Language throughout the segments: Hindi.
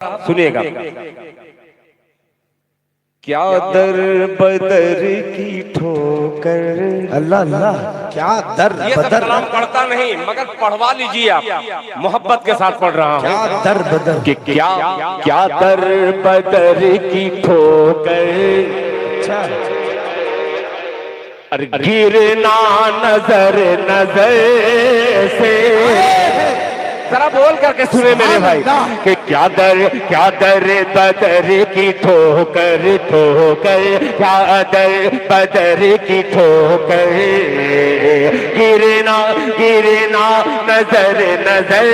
सुनिएगा। क्या दर बदर की ठोकर, अल्लाह अल्लाह, क्या दर ये सब बदर, कलाम पढ़ता नहीं मगर पढ़वा लीजिए आप, मोहब्बत के साथ पढ़ रहा हूँ। क्या दर बदर कि क्या दर बदर की ठोकर, अच्छा अरे गिरना नजर नजर से, जरा बोल करके सुने मेरे भाई कि क्या दर बदर की ठोकर ठोकर, क्या दर बदर की ठोकर, गिरना नजर नजर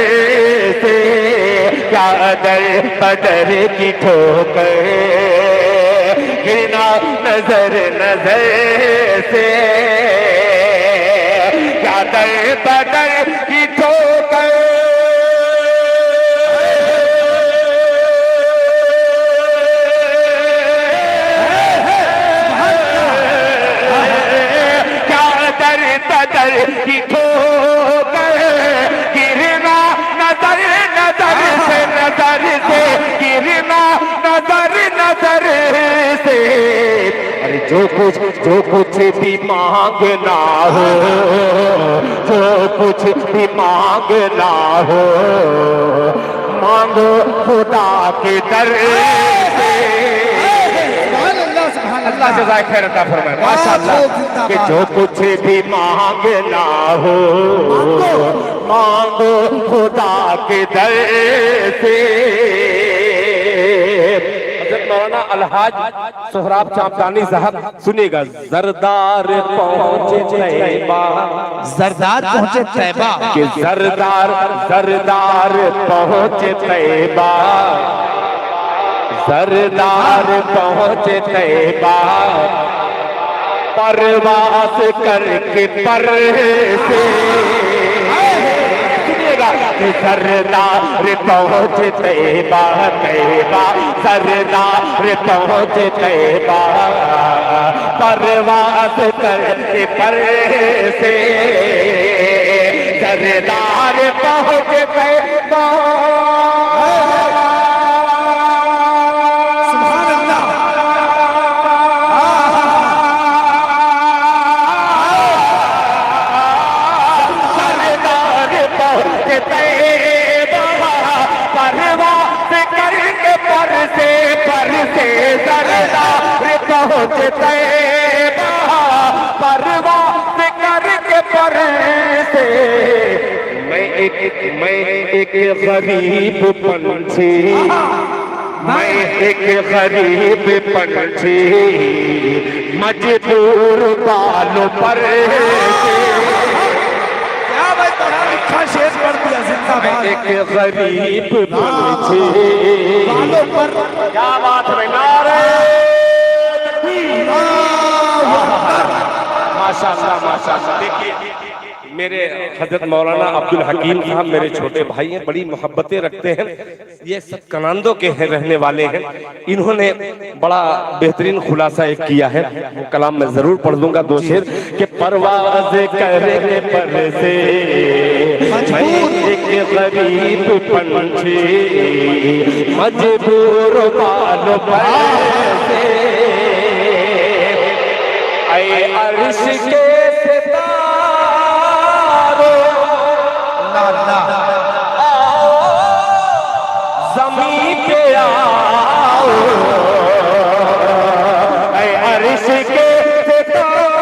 से, क्या दर बदर की ठोकर, गिरना नजर नजर से, क्या दर बदर की ठोकर, बदर की ठोकर, गिरना नजर नजर से, नजर से गिरना नजर नजर से, अरे जो कुछ भी मांगना हो, जो कुछ भी मांगना हो, मांगो खुदा के दर से। अल्लाह जज़ाए खैर अता फरमाए, माशाअल्लाह। कि जो कुछ भी मांगना हो, मांगो खुदा के दर से। हज़रत मौलाना अलहाज सोहराब चांपतानी साहब सुनिएगा। जरदार पहुंचे तैयबा, जरदार पहुंचे तैयबा, कि जरदार पहुंचे तैयबा, जरदार पहुंचे तैयबा, परवास करके पर से, सुनिएगा। जरदार पहुंचे तैयबा तैयबा, जरदार पहुंचे तैयबा, परवास करके पर से, जरदार पहुंचे तैयबा। पहुंचे तैयबा, परवास करके पर से, मैं एक गरीब पंछी, मैं एक गरीब पंछी, मजबूर बालों पर से। क्या भाई पढ़ा लिखा शेर पढ़ दिया, जिंदाबाद। एक गरीब पंछी बालों पर, क्या बात है, नारे माशाअल्लाह माशाअल्लाह। देखिए मेरे हजरत मौलाना अब्दुल हकीम साहब मेरे छोटे भाई हैं, बड़ी मोहब्बतें रखते हैं, ये सब कनांदों के हैं, रहने वाले हैं। इन्होंने बड़ा बेहतरीन खुलासा एक किया है, वो कलाम मैं जरूर पढ़ दूंगा दो शेर। कि परवाज़ करेंगे पर से, मैं एक गरीब पंछी, मजबूर बालों पर से, ऐ अर्श के सितारों, आओ ज़मीं पे आओ, ऐ अर्श के सितारों,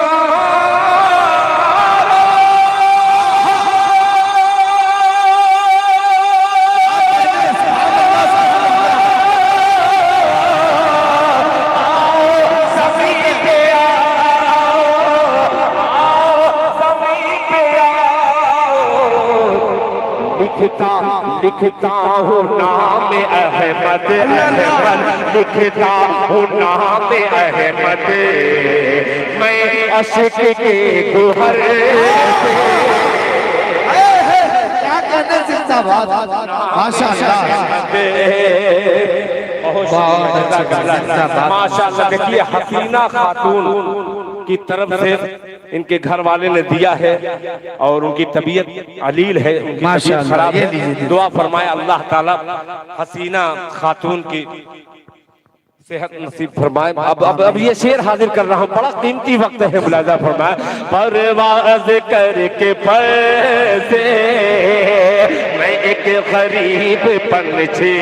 लिखता हूँ नाम अहमद, अहमद लिखता हूँ नाम अहमद, मैं अश्क के गुहर से। क्या कहने, जिंदाबाद, माशाअल्लाह माशाअल्लाह। देखिए हसीना खातून की तरफ से इनके घर वाले ने दिया है और उनकी तबीयत अलील है, उनकी तबीयत खराब है। दुआ फरमाए अल्लाह ताला हसीना खातून की सेहत नसीब फरमाए। अब ये शेर हाजिर कर रहा हूँ, बड़ा कीमती वक्त है, मुलाजा फरमाए। परवाज़ करके पैसे मैं एक गरीब पंछी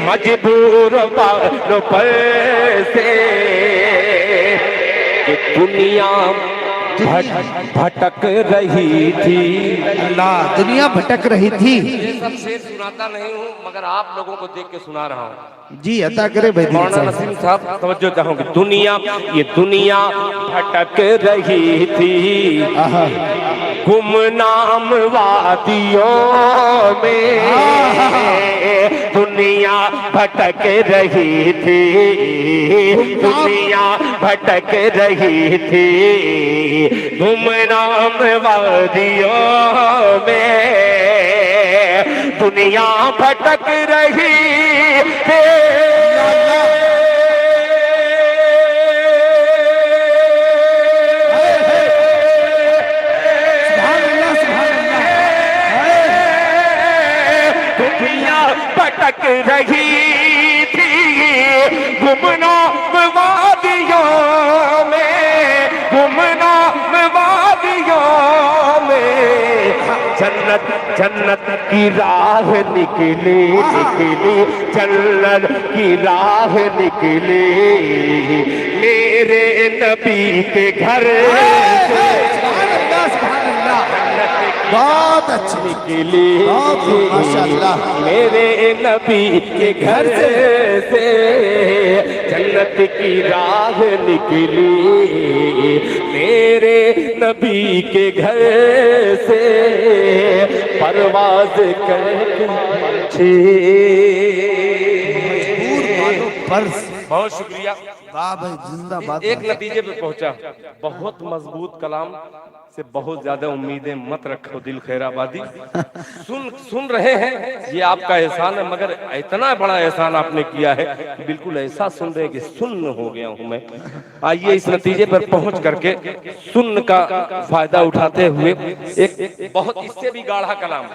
मजबूर बालो पैसे कि दुनिया भटक रही थी। अल्लाह, दुनिया भटक रही थी। ये सब शेर सुनाता नहीं हूँ, मगर आप लोगों को देख के सुना रहा हूँ। जी अता करे भाई। मौलाना नसीम साहब तवज्जो चाहूंगी। दुनिया, ये दुनिया भटक रही थी गुमनाम वादियों में, दुनिया भटक रही थी, दुनिया भटक रही थी गुमनाम वादियों में, दुनिया भटक रही थी। भटक रही थी गुमनाम वादियों में, गुमनाम वादियों में, जन्नत जन्नत की राह निकली, निकली जन्नत की राह निकली मेरे नबी के घर से। बहुत अच्छी निकली माशाअल्लाह मेरे नबी के घर से, जन्नत की राह निकली मेरे नबी के घर से, परवाज़ करके बहुत शुक्रिया। वाह भाई, जिंदाबाद। एक नतीजे पे पहुंचा, बहुत मजबूत कलाम से बहुत ज्यादा उम्मीदें मत रखो दिल खैराबादी। सुन रहे हैं, ये आपका एहसान है, मगर इतना बड़ा एहसान आपने किया है कि बिल्कुल ऐसा सुन रहे हैं कि सुन्न हो गया हूं मैं। आइए इस नतीजे पर पहुंच करके सुन्न का फायदा उठाते हुए एक बहुत इससे भी गाढ़ा कलाम,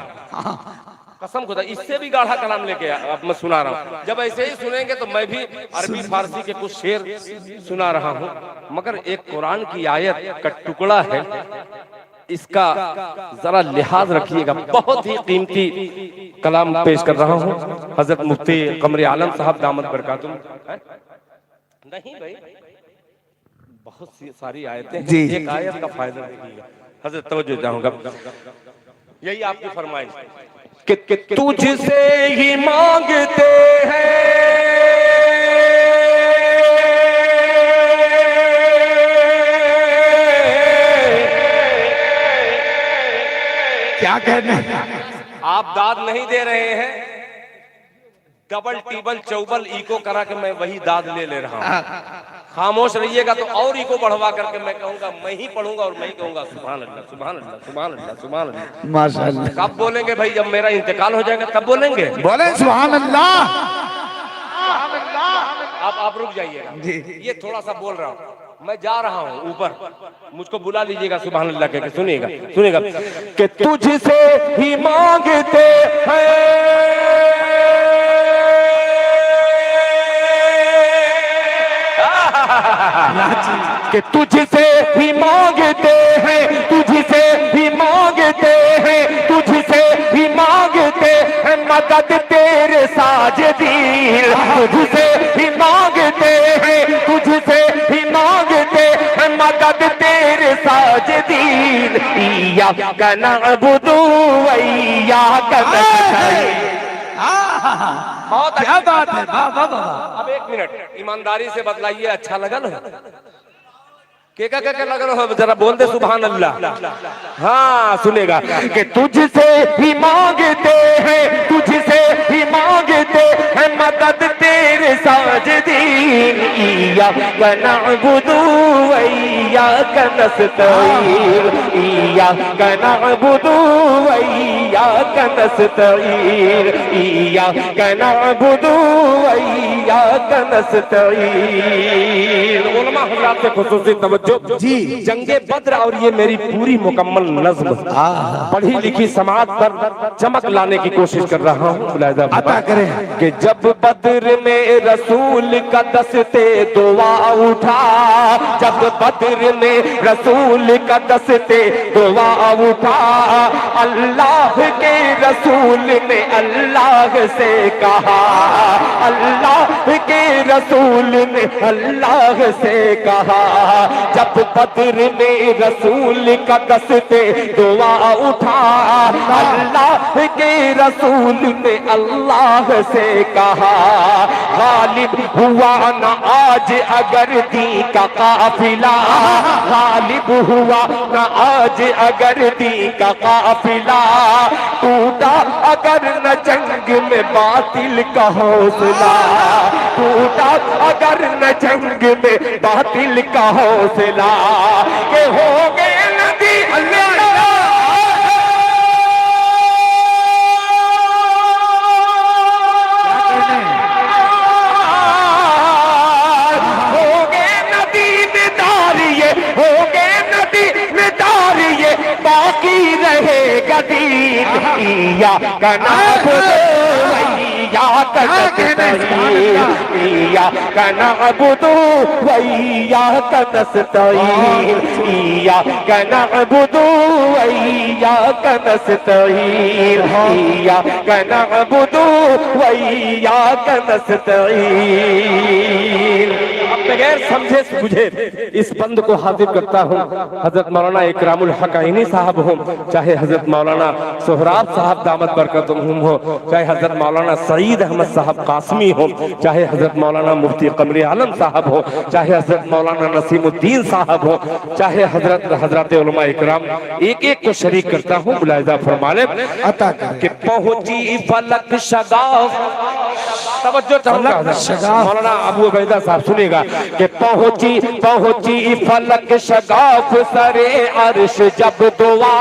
कसम खुदा इससे भी गाढ़ा कलाम लेके अब मैं सुना रहा हूँ। जब ऐसे ही सुनेंगे तो मैं भी अरबी फारसी के कुछ शेर सुना रहा हूँ, मगर एक कुरान की आयत का टुकड़ा है, इसका जरा लिहाज रखिएगा। बहुत ही कीमती कलाम पेश कर रहा हूँ। हजरत मुफ्ती कमर आलम साहब दामद बरकातुम। नहीं भाई, बहुत सी सारी आयतें हैं, एक आयत का फायदा देखिएगा। हजरत तवज्जो चाहूंगा, यही आपकी फरमाइश कि तुझसे ही मांगते हैं, क्या कहने, आप दाद नहीं दे रहे हैं, डबल टिबल चौबल इको करा के मैं वही दाद ले रहा हूँ। खामोश रहिएगा तो और इको बढ़वा करके मैं कहूंगा, मैं ही पढ़ूंगा और मैं ही कहूंगा सुभान अल्लाह सुभान अल्लाह सुभान अल्लाह सुभान अल्लाह माशाअल्लाह। कब बोलेंगे भाई? जब मेरा इंतकाल हो जाएगा तब बोलेंगे। बोले सुभान अल्लाह। आप रुक जाइएगा, ये थोड़ा सा बोल रहा हूँ, मैं जा रहा हूँ ऊपर, मुझको बुला लीजिएगा सुभान अल्लाह कहकर। सुनिएगा सुनिएगा कि तुझसे ही मांगते हैं, कि तुझसे ही मांगते हैं, तुझसे ही मांगते हैं, तुझसे ही मांगते हैं मदद तेरे साजदीन, तुझसे ही मांगते हैं, तुझसे ही मांगते हैं मदद तेरे साजदीन, इय्याका नअबुदु व इय्याका नस्तईन। बहुत क्या बात है, वाह वाह वाह। अब एक मिनट ईमानदारी से बतलाइए, अच्छा लगा ना? क्या लग रहा है? जरा बोल दे सुभान अल्लाह। हाँ सुनेगा कि तुझसे ही मांगते हैं, तुझसे ही मांगते हैं मदद तेरे साजदीन, नस्तईन इय्याका नअबुदु व इय्याका नस्तईन इय्याका नअबुदु व इय्याका नस्तईन इय्याका नअबुदु व इय्याका नस्तईन। उलमा हज़रात से खुसूसी तवज्जो जी। जंगे बद्र और ये मेरी पूरी मुकम्मल नज़्म पढ़ी लिखी समाज पर चमक लाने की कोशिश कर रहा हूँ। अता करें कि जब बद्र में रसूल का दस्ते दुआ उठा, जब बद्र में रसूल का दस्ते दुआ उठा, अल्लाह के रसूल ने अल्लाह से कहा, अल्लाह के रसूल ने अल्लाह से कहा। जब बद्र में रसूल का दस्ते दुआ उठा, अल्लाह के रसूल ने अल्लाह से कहा, गालिब हुआ न आज अगर दी का काफिला, गालिब हुआ न आज अगर दी का काफिला, टूटा अगर न जंग में बातिल का हौसला, टूटा अगर न जंग में बातिल का हौसला, के हो गए नदी बाकी रहेगा दीन इय्याका नअबुदु व इय्याका नस्तईन इय्याका नअबुदु व इय्याका नस्तईन इय्याका नअबुदु व इय्याका नस्तईन इय्याका नअबुदु व इय्याका नस्तईन। बगैर समझे बुझे इस बंद को हाजिर करता हूँ। हजरत मौलाना इकरामुल हक़ाइनी साहब हो, चाहे हजरत मौलाना सोहराब साहब दामत बरकतुहुम हो, चाहे हजरत मौलाना सईद अहमद साहब कासमी हो, चाहे हजरत मौलाना मुफ्ती कमर आलम साहब हो, चाहे हजरत मौलाना नसीमुद्दीन साहब हो, चाहे हजरत उलमा इकराम, एक एक को शरीक करता हूँ। मुलाहिज़ा फरमाने कि पहुंची फलक शगाफ, तवज्जो चाहूंगा मौलाना अबू उबैदा साहब सुनेगा कि पहुंची फलक शगाफ सरे अर्श जब दुआ,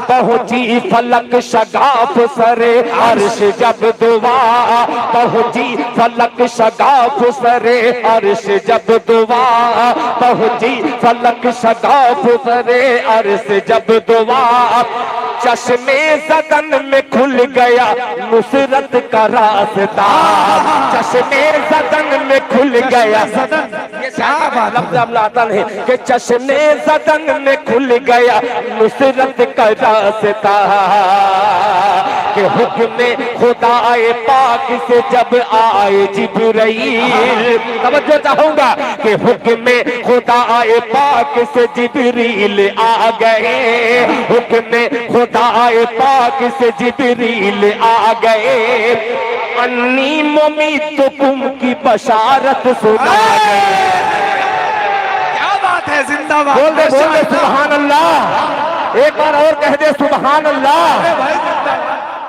पहुंची फलक शगाफ सरे अर्श जब दुआ, पहुंची फलक शगाफ सरे अर्श जब दुआ, पहुंची फलक शगाफ सरे अर्श जब दुआ, चश्मे ज़दन में खुल गया नुसरत का रास्ता, चश्मे ज़दन में खुल गया, लफ्ज़ आता नहीं कि चश्मे ज़दन में खुल गया नुसरत का रास्ता, कि हुक्म खुदाए पाक से जब आए जिब्रील, तवज्जो चाहूंगा कि हुक्म खुदाए पाक से जिब्रील आ गए, हुक्म खुदाए पाक से जिब्रील आ गए, अन्नी मुमीतुकुम की बशारत सुना गए। क्या बात है, जिंदाबाद। बोल दे सुभान अल्लाह, एक बार और कह दे सुभान अल्लाह।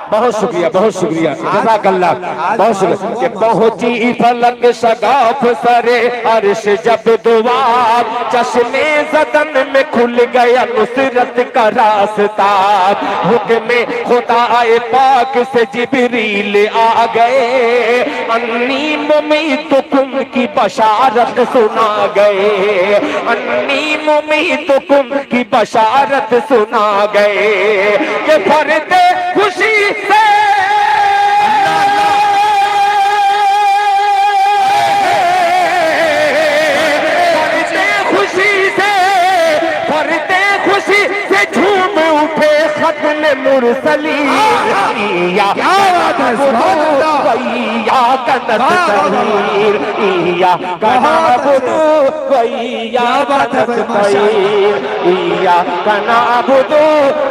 बहुत शुक्रिया, बहुत शुक्रिया, जज़ाकल्लाह, बहुत शुक्रिया। कि पहुंची फलक शगाफ सरे अर्श जब दुआ, चश्मे ज़दन में खुल गया नुसरत का रास्ता, हुक्म खुदाए पाक से जिब्रील आ गए, अन्नी मुमीतुकुम की बशारत सुना गए, अन्नी मुमीतुकुम की बशारत सुना गए, कि फरदे खुशी से झूम उठे खत्म मुरसली, इय्याका नअबुदु व इय्याका नस्तईन इय्याका नअबुदु व इय्याका नस्तईन इय्याका नअबुदु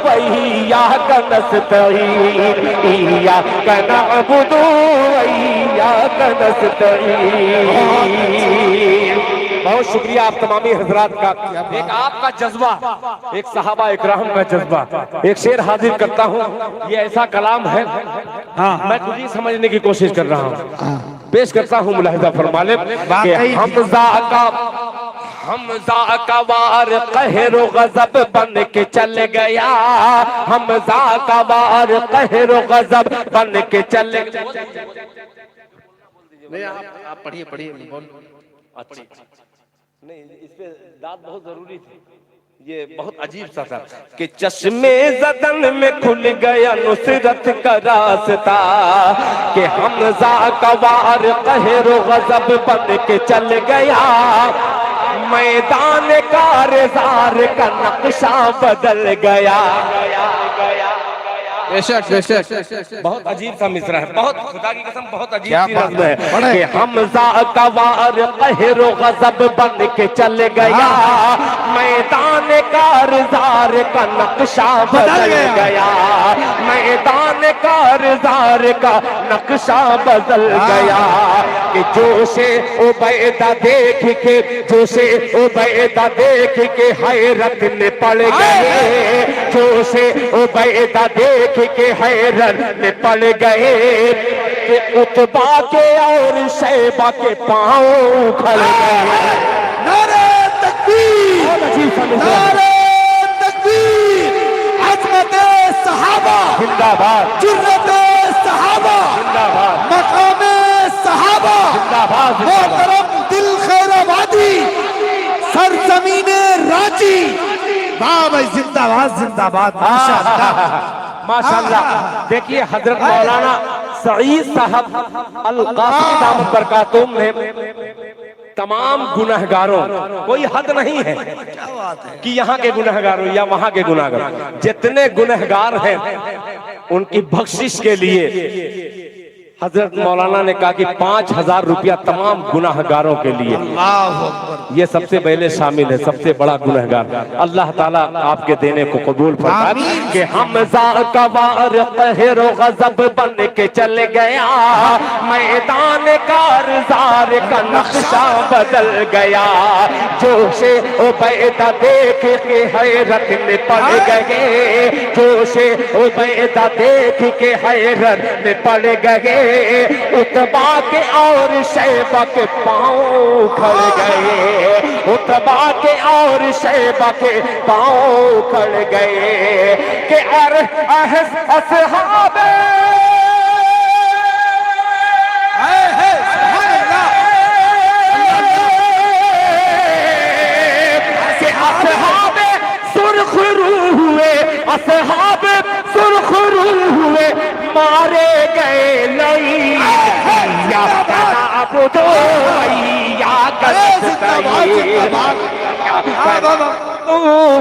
व इय्याका नस्तईन इय्याका नअबुदु व इय्याका नस्तईन। बहुत शुक्रिया आप तमामी हजरात का। एक आपका जज्बा, एक सहाबा इकराम का जज्बा, एक शेर हाजिर करता हूँ। ये ऐसा कलाम है, हाँ, मैं खुद ही समझने की कोशिश कर रहा हूँ। पेश करता हूँ, मुलाहिजा फरमा ले कि हमजा का वार कहरो गजब बन के चल गया, हमजा का वार कहरो गजब बन के चल गया। नहीं आप पढ़िए बोल। अच्छा नहीं, इस पे दाद बहुत जरूरी थी, ये बहुत अजीब सा था कि चश्मे ज़दन में खुल गया नुसरत का रास्ता, कि हमजा का वार कहरो गजब बन के चल गया, मैदान कारज़ार का नक्शा बदल गया। बेशक बेशक बहुत अजीब सा मिसरा है, बहुत खुदा की कसम बहुत अजीब क्या सी बात नज़्म है है। कि हमजा का वार कहरो गजब बन के चल गया, मैदान कारज़ार का नक्शा बदल गया, मैदान कारज़ार का नक्शा बदल गया। कि जोशे उबैदा देख के, जोशे उबैदा देख के हैरत में पड़ गए, जोशे उबैदा देख के हैरत में पड़ गए, कि उतबा के और शैबा के पांव उखड़ गए। नारे तकबीर, नारे तकबीर, अज़मते सहाबा जिंदाबाद, जुर्रते सहाबा जिंदाबाद, मकामे सहाबा जिंदाबाद, मोहतरम दिल खैराबादी सरजमीने रांची। वाह भाई, जिंदाबाद जिंदाबाद, माशाअल्लाह माशाअल्लाह। देखिए हजरत मौलाना सईद साहब अल कासिम दामत बरकातुहुम ने तमाम गुनहगारों, कोई हद नहीं है कि यहाँ के गुनहगारों या वहाँ के गुनहगार, जितने गुनहगार हैं उनकी बख्शिश के लिए हजरत मौलाना ने कहा कि 5,000 रुपया तमाम गुनाहगारों के लिए। ये सबसे पहले शामिल है, सबसे बड़ा गुनहगार। अल्लाह ताला आपके देने को कबूल फरमाए। कि हमजा का वार कहरो गजब बन के चल गया, मैदान कारज़ार का नक्शा बदल गया, जोशे उबैदा देख के हैरत में पड़ गए, जोशे उबैदा देख के हैरत में पड़ गए, उतबा के और शैबा के पांव उखड़ गए, उतबा के और शैबा के पांव उखड़ गए। कि असहाबे सुर्ख रूह हुए, असहाब सुर्ख रूह हुए, मारे गए नहीं या कनाबुदो या कनस्तईन,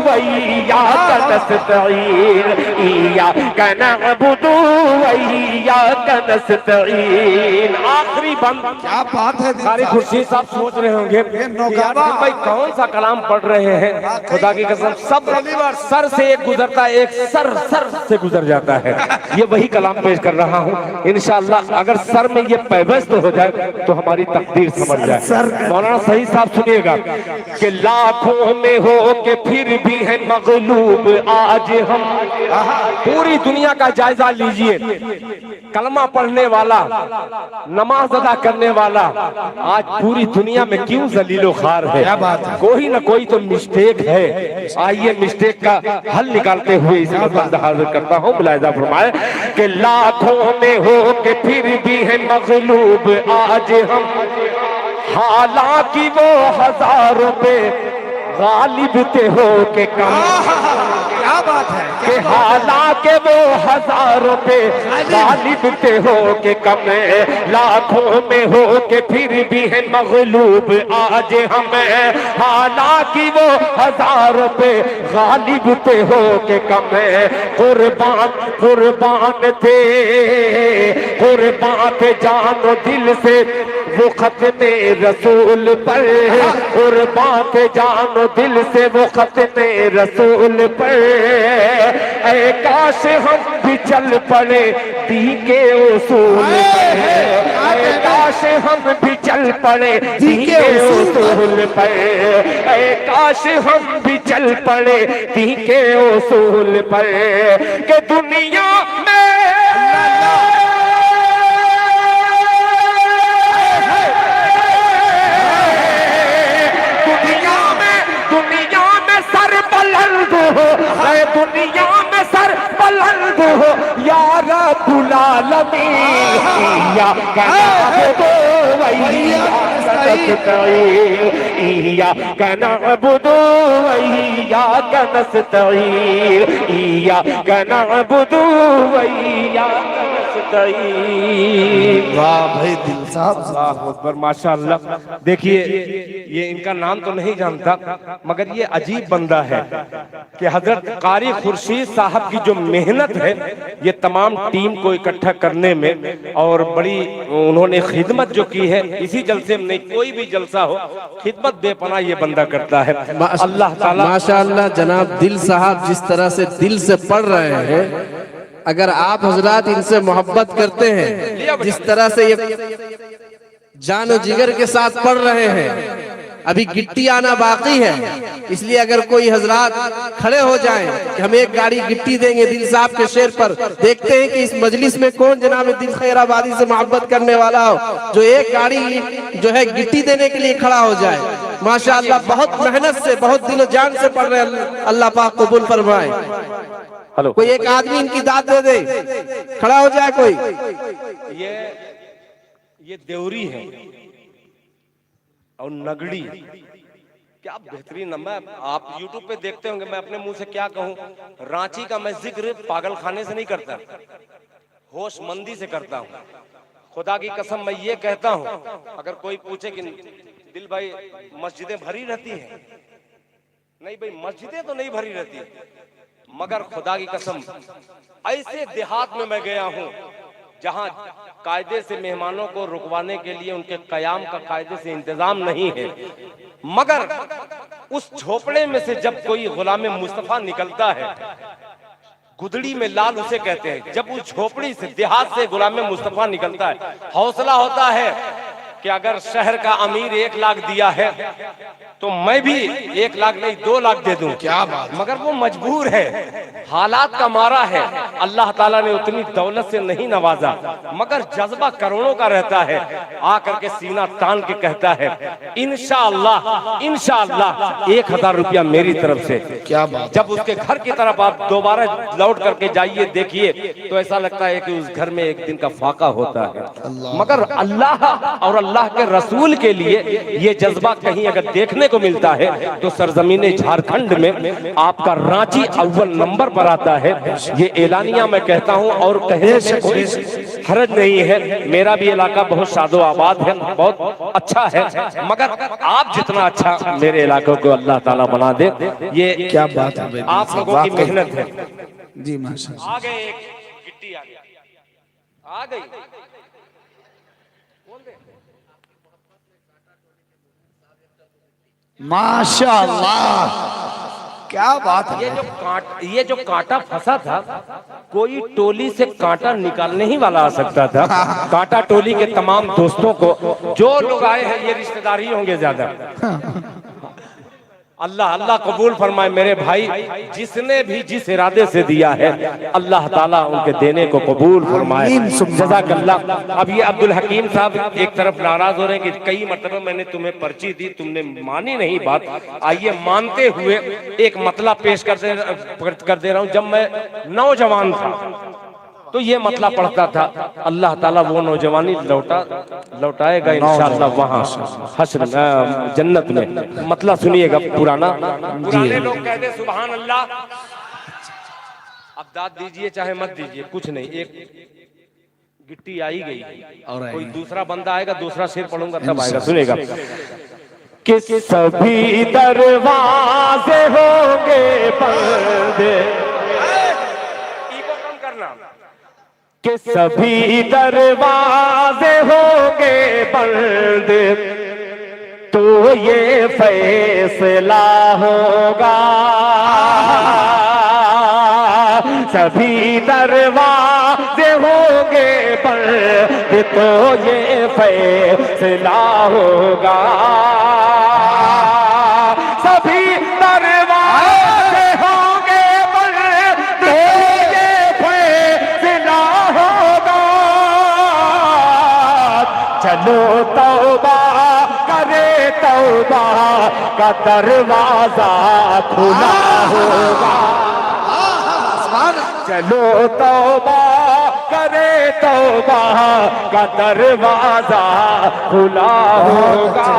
वैया कनस्तईन, या कनाबुदो वैया कनस्तईन। आखिरी बंद। क्या बात है। सारी खुर्शीद साहब सोच रहे होंगे कि यार भाई कौन सा कलाम पढ़ रहे हैं, खुदा की कसम सब सर से एक गुजरता है, एक सर से गुजर जाता है। ये वही कलाम पेश कर रहा हूँ इंशाअल्लाह। अगर सर में ये पैबस्त हो जाए तो हमारी तकदीर समझ जाए। मौलाना सही साहब सुनिएगा कि लाखों में हो के फिर भी है मगलूब आज हम। पूरी दुनिया का जायजा लीजिए, कलमा पढ़ने वाला, नमाज अदा करने वाला आज पूरी दुनिया में क्यों जलीलो खार है। कोई ना कोई तो मिस्टेक है। आइए मिस्टेक का हल निकालते हुए इसे बंद हाजिर करता हूँ। मुलाहिजा फरमाए कि लाखों में हो के फिर भी है मगलूब आज हम, हालांकि वो हजारों पे गालिब ते हो के कम। क्या बात है। कि हालांकि वो हजारों पे गालिब ते हो के कम, लाखों में हो के फिर भी है मगलूब आज हमें, हालांकि वो हजारों पे गालिब ते हो के कम। कुर्बान थे जानो दिल से वो खत्मे रसूल पर, कुर्बान थे जानो दिल से वो खत्मे रसूल पर। ऐ काश हम भी चल पड़े दी के उसूल पर, ऐ काश हम भी चल पड़े दी के उसूल पर, ऐ काश हम भी चल पड़े दी के उसूल पर। कि दुनिया में रब्बुल आलमीन इय्याका नअबुदु व इय्याका नस्तईन इय्याका नअबुदु व इय्याका नस्तईन इय्याका नअबुदु व इय्याका नस्तईन। वाह भाई दिल साहब, अल्लाह अकबर, माशाअल्लाह। देखिए ये इनका नाम तो नहीं जानता, मगर ये अजीब बंदा है कि हजरत कारी खुर्शीद साहब की जो मेहनत है ये तमाम टीम को इकट्ठा करने में, और बड़ी उन्होंने खिदमत जो की है, इसी जलसे में नहीं कोई भी जलसा हो खिदमत बेपनाह ये बंदा करता है। अल्लाह ताला माशाअल्लाह। जनाब दिल साहब जिस तरह से दिल से पढ़ रहे हैं, अगर आप हजरात इनसे मोहब्बत करते हैं, जिस तरह से ये जान और जिगर के साथ पढ़ रहे हैं, अभी गिट्टी आना बाकी है, इसलिए अगर कोई हजरात खड़े हो जाएं कि हम एक गाड़ी गिट्टी देंगे दिल साहब के शेर पर, देखते हैं कि इस मजलिस में कौन जनाब दिल खैराबादी से मोहब्बत करने वाला हो जो एक गाड़ी जो है गिट्टी देने के लिए खड़ा हो जाए। माशाअल्लाह बहुत मेहनत से, बहुत दिलो जान से पढ़ रहे हैं, अल्लाह पाक कबूल फरमाए। हेलो, कोई एक आदमी इनकी दाद दे दे, खड़ा हो जाए कोई। ये देवरी है और नगड़ी, क्या बेहतरीन नाम है। आप YouTube पे देखते होंगे, मैं अपने मुंह से क्या कहूँ, रांची का मैं जिक्र पागल खाने से नहीं करता, होशमंदी से करता हूँ। खुदा की कसम मैं ये कहता हूँ, अगर कोई पूछे कि दिल भाई मस्जिदें भरी रहती हैं, नहीं भाई मस्जिदें तो नहीं भरी रहती, मगर खुदा की कसम ऐसे देहात में मैं गया हूँ जहां कायदे से मेहमानों को रुकवाने के लिए उनके कयाम का कायदे से इंतजाम नहीं है, मगर उस झोपड़े में से जब कोई गुलाम मुस्तफा निकलता है, गुदड़ी में लाल उसे कहते हैं, जब उस झोपड़ी से देहात से गुलाम मुस्तफा निकलता है, हौसला होता है कि अगर शहर का अमीर 1 लाख दिया है तो मैं भी 1 लाख नहीं 2 लाख दे दूं। क्या बात, मगर वो मजबूर है, हालात का मारा है, अल्लाह ताला ने उतनी दौलत से नहीं नवाजा, मगर जज्बा करोड़ों का रहता है, आकर के सीना तान के कहता है इंशाअल्लाह इंशाअल्लाह 1000 रुपया मेरी तरफ से। क्या बात। जब उसके घर की तरफ आप दोबारा लौट करके जाइए, देखिए तो ऐसा लगता है कि उस घर में एक दिन का फाका होता है, मगर अल्लाह और अल्लाह के रसूल के लिए ये जज्बा कहीं अगर देखने को मिलता है तो सरजमीन झारखंड में आपका रांची अव्वल नंबर पर आता है। ये एलानिया मैं कहता हूं, और कहने से कोई हरज नहीं है। मेरा भी इलाका बहुत शादो आबाद है, बहुत अच्छा है, मगर आप जितना अच्छा मेरे इलाकों को अल्लाह ताला बना दे, ये क्या बात है, आप लोगों की मेहनत है। जी माशाअल्लाह। आ गए, एक गिट्टी आ गई। माशाअल्लाह क्या बात है। ये जो कांटा फंसा था, कोई टोली से कांटा निकालने ही वाला आ सकता था। कांटा टोली के तमाम दोस्तों को, जो लोग आए हैं ये रिश्तेदार ही होंगे ज्यादा। अल्लाह अल्लाह कबूल फरमाए मेरे भाई, जिसने भी जिस इरादे से दिया है अल्लाह ताला उनके देने को कबूल फरमाए। जज़ाकल्लाह। अब ये अब्दुल हकीम साहब एक तरफ नाराज हो रहे हैं कि कई मरतबा मैंने तुम्हें पर्ची दी, तुमने मानी नहीं बात। आइए मानते हुए एक मतला पेश कर दे रहा हूँ। जब मैं नौजवान था तो ये मतला पढ़ता था, अल्लाह ताला वो नौजवानी लौटाएगा इंशाअल्लाह वहाँ हश्र जन्नत में। मतला सुनिएगा पुराना। पुराने लोग कहते सुभान अल्लाह। अब दाद दीजिए चाहे मत दीजिए, कुछ नहीं, एक गिट्टी आई गई और कोई दूसरा बंदा आएगा, दूसरा शेर पढ़ूंगा तब आएगा। सुनेगा कि सभी दरवाजे होंगे बंद, ईगो कम करना, कि सभी दरवाजे होंगे बंद, तो ये फैसला होगा। सभी दरवाजे होंगे बंद, तो ये फैसला होगा। सभी दरवाजे होंगे बंद, तो ये फैसला होगा। चलो तौबा करे, तौबा का दरवाजा खुला होगा। चलो तौबा करे, तौबा का दरवाजा खुला होगा।